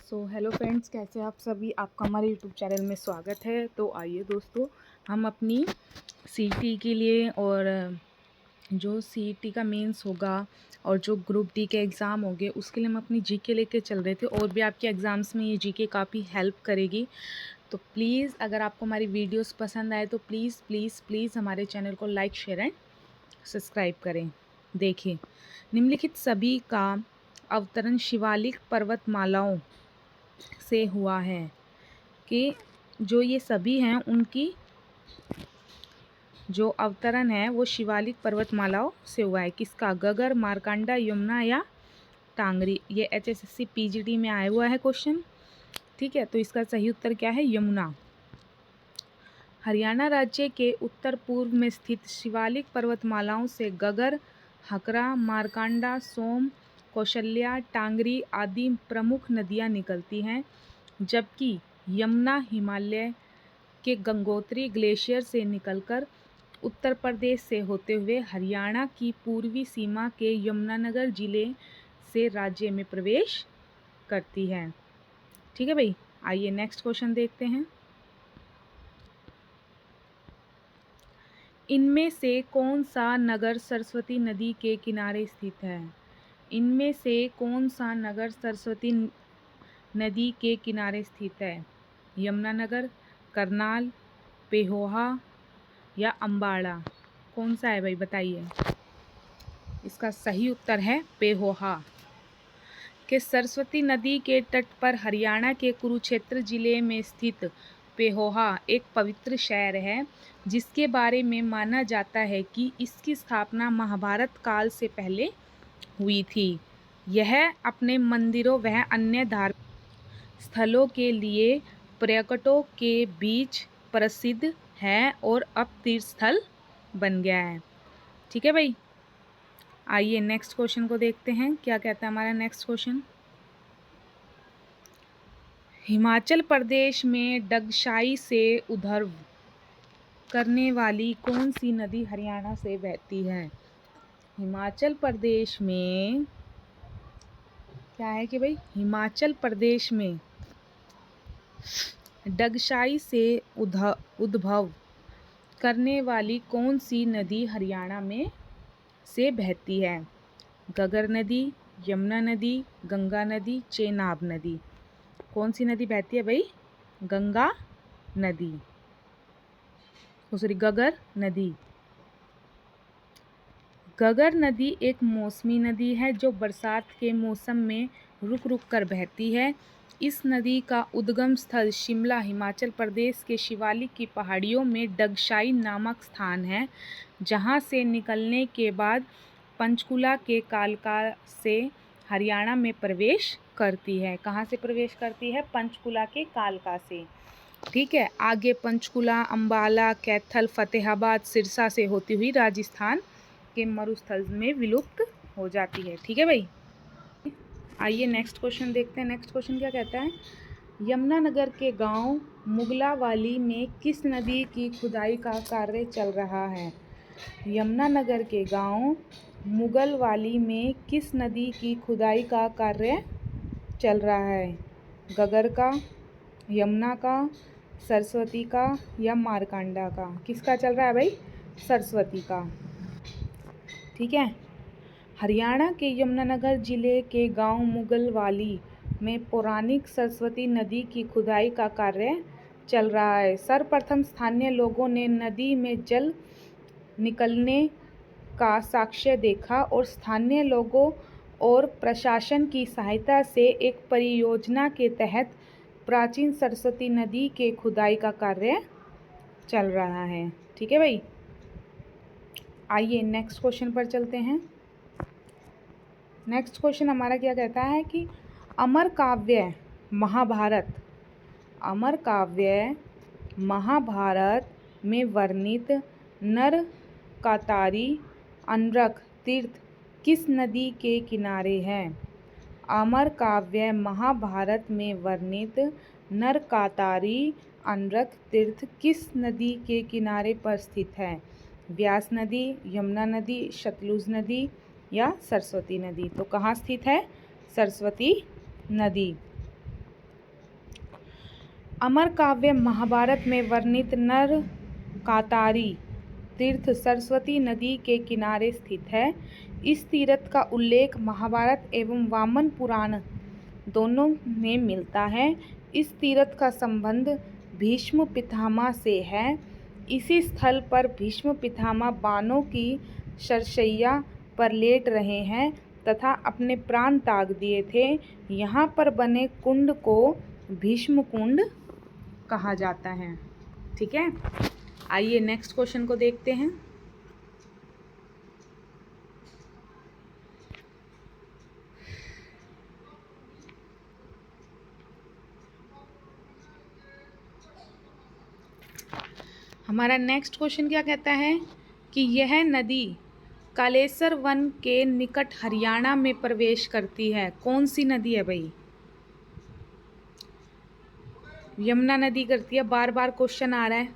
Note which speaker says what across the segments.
Speaker 1: Hello friends, कैसे आप सभी। आपका हमारे यूट्यूब चैनल में स्वागत है। तो आइए दोस्तों, हम अपनी सीईटी के लिए और जो सीईटी का मेंस होगा और जो ग्रुप डी के एग्ज़ाम होंगे उसके लिए हम अपनी जीके लेके चल रहे थे। और भी आपके एग्ज़ाम्स में ये जीके काफ़ी हेल्प करेगी। तो प्लीज़ अगर आपको हमारी वीडियोस पसंद आए तो प्लीज़ प्लीज़ प्लीज़ हमारे चैनल को लाइक शेयर एंड सब्सक्राइब करें। देखिए, निम्नलिखित सभी का अवतरण शिवालिक पर्वतमालाओं से हुआ है कि जो ये सभी हैं उनकी जो अवतरण है वो शिवालिक पर्वतमालाओं से हुआ है। किसका? गगर, मारकंडा, यमुना या टांगरी। ये HSSC PGT में आया हुआ है क्वेश्चन। ठीक है, तो इसका सही उत्तर क्या है? यमुना। हरियाणा राज्य के उत्तर पूर्व में स्थित शिवालिक पर्वतमालाओं से गगर, हकरा, मारकंडा, सोम, कौशल्या, टांगरी आदि प्रमुख नदियां निकलती हैं, जबकि यमुना हिमालय के गंगोत्री ग्लेशियर से निकलकर उत्तर प्रदेश से होते हुए हरियाणा की पूर्वी सीमा के यमुनानगर जिले से राज्य में प्रवेश करती है। ठीक है भाई, आइए नेक्स्ट क्वेश्चन देखते हैं। इनमें से कौन सा नगर सरस्वती नदी के किनारे स्थित है? इनमें से कौन सा नगर सरस्वती नदी के किनारे स्थित है? यमुनानगर, करनाल, पेहोहा या अम्बाड़ा। कौन सा है भाई, बताइए। इसका सही उत्तर है पेहोहा। कि सरस्वती नदी के तट पर हरियाणा के कुरुक्षेत्र जिले में स्थित पेहोहा एक पवित्र शहर है, जिसके बारे में माना जाता है कि इसकी स्थापना महाभारत काल से पहले हुई थी। यह अपने मंदिरों व अन्य धार्मिक स्थलों के लिए पर्यटकों के बीच प्रसिद्ध है और अब तीर्थ स्थल बन गया है। ठीक है भाई, आइए नेक्स्ट क्वेश्चन को देखते हैं। क्या कहता है हमारा नेक्स्ट क्वेश्चन। हिमाचल प्रदेश में डगशाई से उद्भव करने वाली कौन सी नदी हरियाणा से बहती है? हिमाचल प्रदेश में क्या है कि भाई, हिमाचल प्रदेश में डगशाई से उद्भव करने वाली कौन सी नदी हरियाणा में से बहती है? गगर नदी, यमुना नदी, गंगा नदी, चेनाब नदी। कौन सी नदी बहती है भाई? गंगा नदी, सॉरी गगर नदी। गगर नदी एक मौसमी नदी है जो बरसात के मौसम में रुक रुक कर बहती है। इस नदी का उद्गम स्थल शिमला, हिमाचल प्रदेश के शिवालिक की पहाड़ियों में डगशाई नामक स्थान है, जहां से निकलने के बाद पंचकुला के कालका से हरियाणा में प्रवेश करती है। कहाँ से प्रवेश करती है? पंचकुला के कालका से। ठीक है, आगे पंचकुला, अंबाला, कैथल, फतेहाबाद, सिरसा से होती हुई राजस्थान के मरुस्थल में विलुप्त हो जाती है। ठीक है भाई, आइए नेक्स्ट क्वेश्चन देखते हैं। नेक्स्ट क्वेश्चन क्या कहता है। यमुनानगर के गांव मुगलावाली में किस नदी की खुदाई का कार्य चल रहा है? यमुनानगर के गांव मुगलवाली में किस नदी की खुदाई का कार्य चल रहा है? गगर का, यमुना का, सरस्वती का या मारकंडा का। किसका चल रहा है भाई? सरस्वती का। ठीक है, हरियाणा के यमुनानगर जिले के गांव मुगलवाली में पौराणिक सरस्वती नदी की खुदाई का कार्य चल रहा है। सर्वप्रथम स्थानीय लोगों ने नदी में जल निकलने का साक्ष्य देखा और स्थानीय लोगों और प्रशासन की सहायता से एक परियोजना के तहत प्राचीन सरस्वती नदी के खुदाई का कार्य चल रहा है। ठीक है भाई, आइए नेक्स्ट क्वेश्चन पर चलते हैं। नेक्स्ट क्वेश्चन हमारा क्या कहता है कि अमर काव्य महाभारत, अमर काव्य महाभारत में वर्णित नर कातारी अनरख तीर्थ किस नदी के किनारे है? अमर काव्य महाभारत में वर्णित नर कातारी अनरख तीर्थ किस नदी के किनारे पर स्थित है? व्यास नदी, यमुना नदी, सतलुज नदी या सरस्वती नदी। तो कहाँ स्थित है? सरस्वती नदी। अमर काव्य महाभारत में वर्णित नर कातारी तीर्थ सरस्वती नदी के किनारे स्थित है। इस तीर्थ का उल्लेख महाभारत एवं वामन पुराण दोनों में मिलता है। इस तीर्थ का संबंध भीष्म पितामह से है। इसी स्थल पर भीष्म पितामह बाणों की शरशैया पर लेट रहे हैं तथा अपने प्राण त्याग दिए थे। यहाँ पर बने कुंड को भीष्म कुंड कहा जाता है। ठीक है, आइए नेक्स्ट क्वेश्चन को देखते हैं। हमारा नेक्स्ट क्वेश्चन क्या कहता है कि यह नदी कालेसर वन के निकट हरियाणा में प्रवेश करती है। कौन सी नदी है भाई? यमुना नदी करती है। बार बार क्वेश्चन आ रहा है,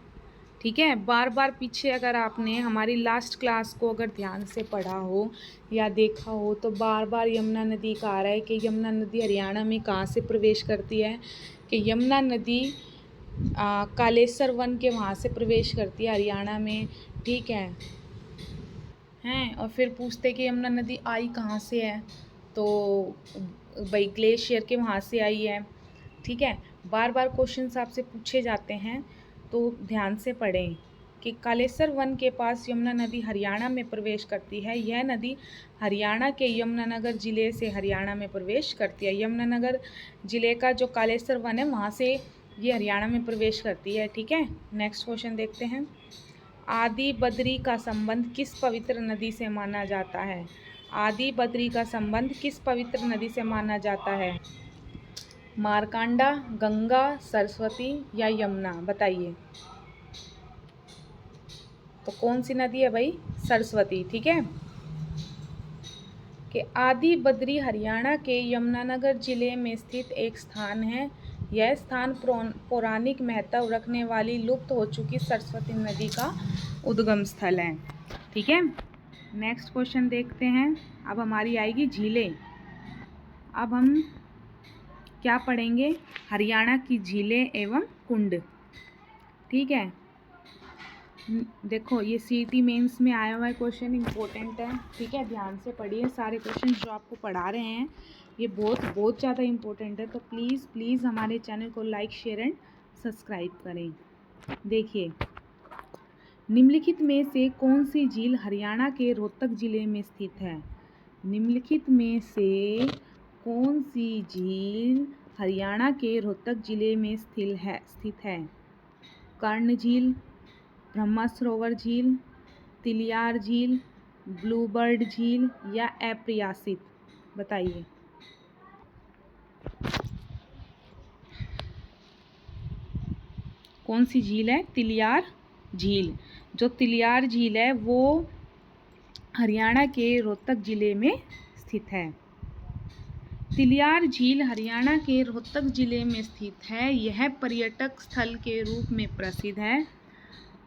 Speaker 1: ठीक है। बार बार पीछे अगर आपने हमारी लास्ट क्लास को अगर ध्यान से पढ़ा हो या देखा हो तो बार बार यमुना नदी का आ रहा है कि यमुना नदी हरियाणा में कहाँ से प्रवेश करती है, कि यमुना नदी कालेसर वन के वहाँ से प्रवेश करती है हरियाणा में, ठीक है। हैं और फिर पूछते कि यमुना नदी आई कहाँ से है, तो भाई ग्लेशियर के वहाँ से आई है, ठीक है। बार बार क्वेश्चंस आपसे पूछे जाते हैं तो ध्यान से पढ़ें कि कालेसर वन के पास यमुना नदी हरियाणा में प्रवेश करती है। यह नदी हरियाणा के यमुनानगर ज़िले से हरियाणा में प्रवेश करती है। यमुनानगर ज़िले का जो कालेसर वन है वहाँ से ये हरियाणा में प्रवेश करती है, ठीक है। नेक्स्ट क्वेश्चन देखते हैं। आदि बद्री का संबंध किस पवित्र नदी से माना जाता है? आदि बद्री का संबंध किस पवित्र नदी से माना जाता है? मारकांडा, गंगा, सरस्वती या यमुना? बताइए। तो कौन सी नदी है भाई? सरस्वती, ठीक है। कि आदि बद्री हरियाणा के यमुनानगर जिले में स्थित एक स्थान है। यह स्थान पौराणिक महत्व रखने वाली लुप्त हो चुकी सरस्वती नदी का उद्गम स्थल है, ठीक है। नेक्स्ट क्वेश्चन देखते हैं। अब हमारी आएगी झीलें। अब हम क्या पढ़ेंगे? हरियाणा की झीलें एवं कुंड, ठीक है। देखो ये सीईटी मेंस में आया हुआ है क्वेश्चन, इम्पोर्टेंट है, ठीक है। ध्यान से पढ़िए। सारे क्वेश्चन जो आपको पढ़ा रहे हैं ये बहुत ज़्यादा इम्पोर्टेंट है, तो प्लीज़ हमारे चैनल को लाइक, शेयर एंड सब्सक्राइब करें। देखिए, निम्नलिखित में से कौन सी झील हरियाणा के रोहतक जिले में स्थित है? निम्नलिखित में से कौन सी झील हरियाणा के रोहतक जिले में स्थित है? कर्ण झील, ब्रह्मा सरोवर झील, तिलियार झील, ब्लूबर्ड झील या अप्रयासित? बताइए। कौन सी झील है? तिलियार झील। जो तिलियार झील है वो हरियाणा के रोहतक जिले में स्थित है। तिलियार झील हरियाणा के रोहतक जिले में स्थित है। यह पर्यटक स्थल के रूप में प्रसिद्ध है।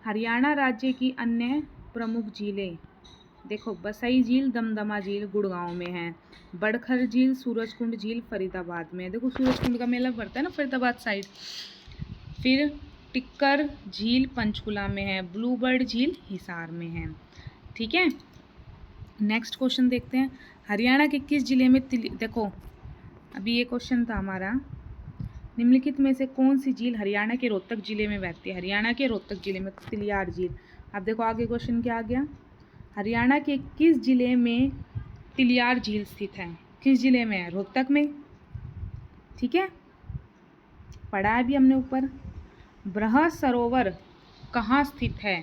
Speaker 1: हरियाणा राज्य की अन्य प्रमुख झीलें देखो, बसई झील, दमदमा झील गुड़गांव में है। बड़खर झील, सूरजकुंड झील फरीदाबाद में है। देखो सूरजकुंड का मेला पड़ता है ना फरीदाबाद साइड। फिर टिक्कर झील पंचकुला में है। ब्लूबर्ड झील हिसार में है, ठीक है। नेक्स्ट क्वेश्चन देखते हैं। हरियाणा के किस जिले में देखो अभी ये क्वेश्चन था हमारा, निम्नलिखित में से कौन सी झील हरियाणा के रोहतक जिले में बहती है? हरियाणा के रोहतक जिले में तिलियार झील। अब देखो आगे क्वेश्चन क्या आ गया, हरियाणा के किस जिले में तिलियार झील स्थित है? किस जिले में है? रोहतक में, ठीक है। पढ़ा है भी हमने ऊपर। बृहद सरोवर कहाँ स्थित है?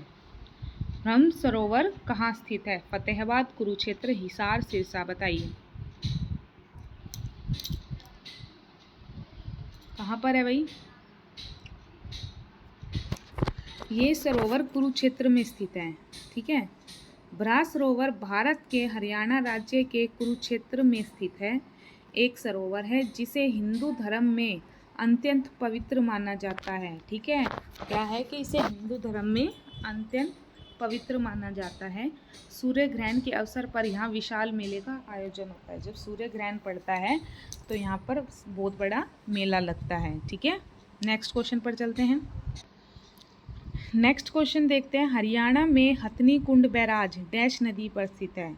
Speaker 1: ब्रह्म सरोवर कहाँ स्थित है? फतेहाबाद, कुरुक्षेत्र, हिसार, सिरसा? बताइए कहाँ पर है भाई? ये सरोवर कुरुक्षेत्र में स्थित है, ठीक है। बृहद सरोवर भारत के हरियाणा राज्य के कुरुक्षेत्र में स्थित है। एक सरोवर है जिसे हिंदू धर्म में अत्यंत पवित्र माना जाता है, ठीक है। क्या है कि इसे हिंदू धर्म में अत्यंत पवित्र माना जाता है। सूर्य ग्रहण के अवसर पर यहाँ विशाल मेले का आयोजन होता है। जब सूर्य ग्रहण पड़ता है तो यहाँ पर बहुत बड़ा मेला लगता है, ठीक है। नेक्स्ट क्वेश्चन पर चलते हैं। नेक्स्ट क्वेश्चन देखते हैं, हरियाणा में हथनी कुंड बैराज डैश नदी पर स्थित है।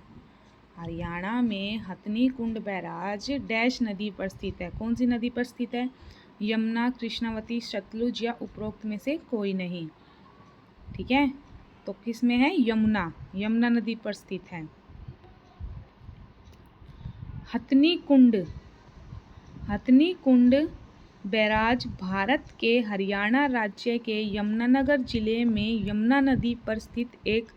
Speaker 1: हरियाणा में हथनी कुंड बैराज डैश नदी पर स्थित है। कौन सी नदी पर स्थित है? यमुना, कृष्णावती, सतलुज या उपरोक्त में से कोई नहीं। ठीक है, तो किस में है? यमुना, यमुना नदी पर स्थित है। हथनी कुंड बैराज भारत के हरियाणा राज्य के यमुनानगर जिले में यमुना नदी पर स्थित एक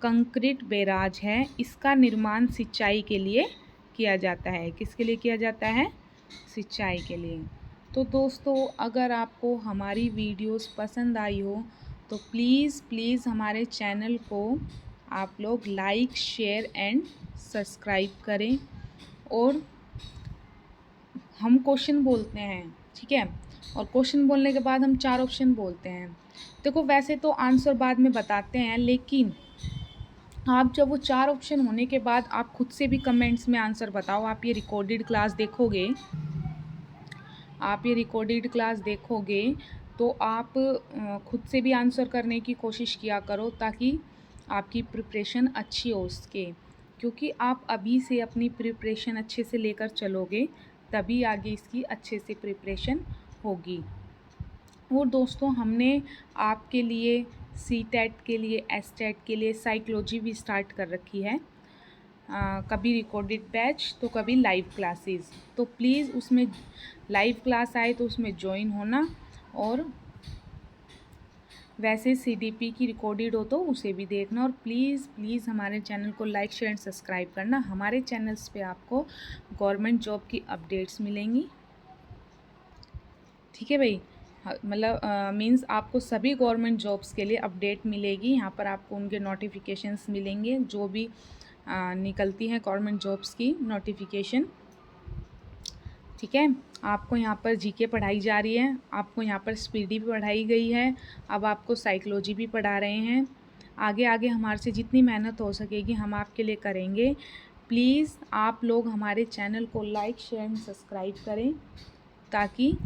Speaker 1: कंक्रीट बैराज है। इसका निर्माण सिंचाई के लिए किया जाता है। किसके लिए किया जाता है? सिंचाई के लिए। तो दोस्तों, अगर आपको हमारी वीडियोस पसंद आई हो तो प्लीज़ हमारे चैनल को आप लोग लाइक, शेयर एंड सब्सक्राइब करें। और हम क्वेश्चन बोलते हैं, ठीक है, और क्वेश्चन बोलने के बाद हम 4 ऑप्शन बोलते हैं। देखो, वैसे तो आंसर बाद में बताते हैं, लेकिन आप जब वो 4 ऑप्शन होने के बाद आप खुद से भी कमेंट्स में आंसर बताओ। आप ये रिकॉर्डेड क्लास देखोगे तो आप खुद से भी आंसर करने की कोशिश किया करो, ताकि आपकी प्रिपरेशन अच्छी हो उसके। क्योंकि आप अभी से अपनी प्रिपरेशन अच्छे से लेकर चलोगे तभी आगे इसकी अच्छे से प्रिपरेशन होगी। और दोस्तों, हमने आपके लिए सीटेट के लिए, एसटेट के लिए साइकोलॉजी भी स्टार्ट कर रखी है। कभी रिकॉर्डेड बैच तो कभी लाइव क्लासेस। तो प्लीज़ उसमें लाइव क्लास आए तो उसमें ज्वाइन होना, और वैसे सीडीपी की रिकॉर्डेड हो तो उसे भी देखना। और प्लीज़ हमारे चैनल को लाइक, शेयर एंड सब्सक्राइब करना। हमारे चैनल्स पे आपको गवर्नमेंट जॉब की अपडेट्स मिलेंगी। ठीक है भाई, मतलब मींस आपको सभी गवर्नमेंट जॉब्स के लिए अपडेट मिलेगी। यहाँ पर आपको उनके नोटिफिकेशंस मिलेंगे, जो भी निकलती हैं गवर्नमेंट जॉब्स की नोटिफिकेशन। ठीक है, आपको यहाँ पर जीके पढ़ाई जा रही है, आपको यहाँ पर स्पीडी भी पढ़ाई गई है, अब आपको साइकोलॉजी भी पढ़ा रहे हैं। आगे हमारे से जितनी मेहनत हो सकेगी हम आपके लिए करेंगे। प्लीज़ आप लोग हमारे चैनल को लाइक, शेयर एंड सब्सक्राइब करें, ताकि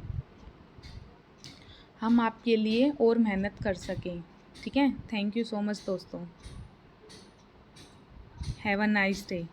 Speaker 1: हम आपके लिए और मेहनत कर सकें। ठीक है, थैंक यू सो मच दोस्तों। Have a nice day.